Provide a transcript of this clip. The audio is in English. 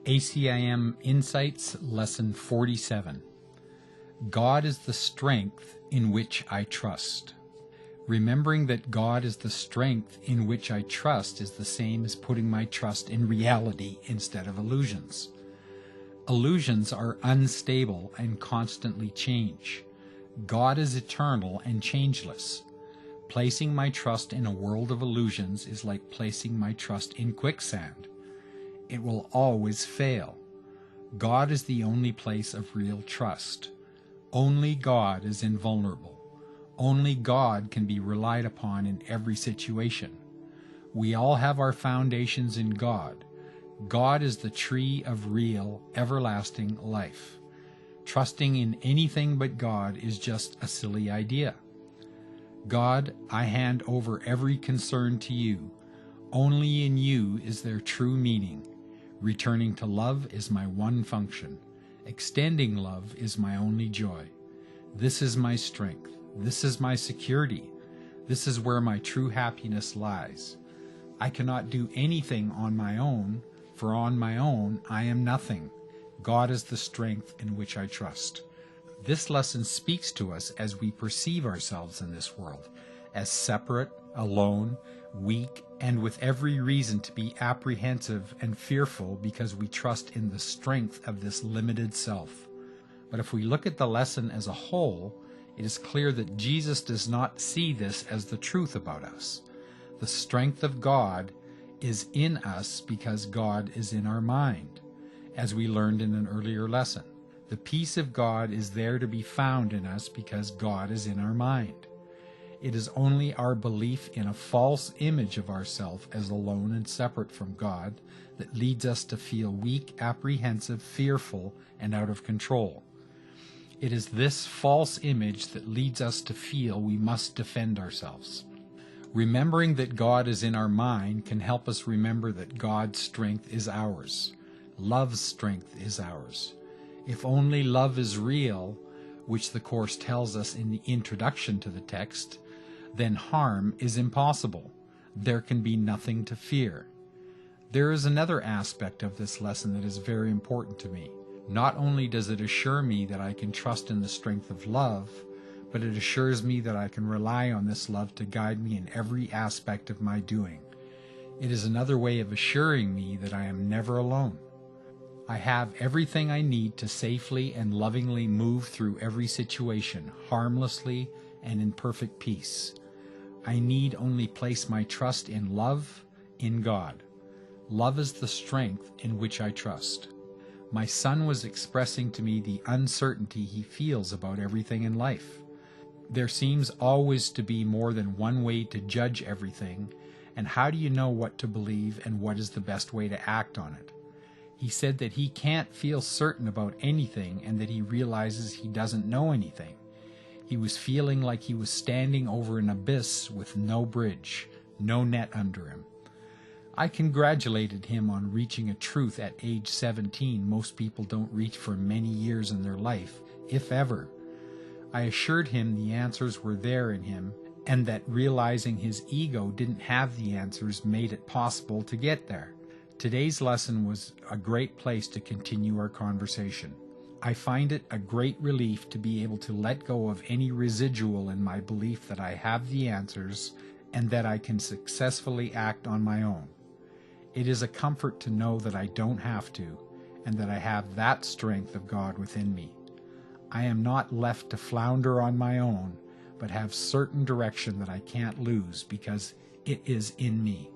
ACIM Insights, Lesson 47. God is the strength in which I trust. Remembering that God is the strength in which I trust is the same as putting my trust in reality instead of illusions. Illusions are unstable and constantly change. God is eternal and changeless. Placing my trust in a world of illusions is like placing my trust in quicksand. It will always fail. God is the only place of real trust. Only God is invulnerable. Only God can be relied upon in every situation. We all have our foundations in God. God is the tree of real, everlasting life. Trusting in anything but God is just a silly idea. God, I hand over every concern to you. Only in you is there true meaning. Returning to love is my one function. Extending love is my only joy. This is my strength. This is my security. This is where my true happiness lies. I cannot do anything on my own, for on my own I am nothing. God is the strength in which I trust. This lesson speaks to us as we perceive ourselves in this world, as separate, alone, weak, and with every reason to be apprehensive and fearful because we trust in the strength of this limited self. But if we look at the lesson as a whole, it is clear that Jesus does not see this as the truth about us. The strength of God is in us because God is in our mind, as we learned in an earlier lesson. The peace of God is there to be found in us because God is in our mind. It is only our belief in a false image of ourselves as alone and separate from God that leads us to feel weak, apprehensive, fearful, and out of control. It is this false image that leads us to feel we must defend ourselves. Remembering that God is in our mind can help us remember that God's strength is ours. Love's strength is ours. If only love is real, which the Course tells us in the introduction to the text, then harm is impossible. There can be nothing to fear. There is another aspect of this lesson that is very important to me. Not only does it assure me that I can trust in the strength of love, but it assures me that I can rely on this love to guide me in every aspect of my doing. It is another way of assuring me that I am never alone. I have everything I need to safely and lovingly move through every situation, harmlessly and in perfect peace. I need only place my trust in love, in God. Love is the strength in which I trust. My son was expressing to me the uncertainty he feels about everything in life. There seems always to be more than one way to judge everything, and how do you know what to believe and what is the best way to act on it? He said that he can't feel certain about anything and that he realizes he doesn't know anything. He was feeling like he was standing over an abyss with no bridge, no net under him. I congratulated him on reaching a truth at age 17 most people don't reach for many years in their life, if ever. I assured him the answers were there in him, and that realizing his ego didn't have the answers made it possible to get there. Today's lesson was a great place to continue our conversation. I find it a great relief to be able to let go of any residual in my belief that I have the answers and that I can successfully act on my own. It is a comfort to know that I don't have to, and that I have that strength of God within me. I am not left to flounder on my own, but have certain direction that I can't lose because it is in me.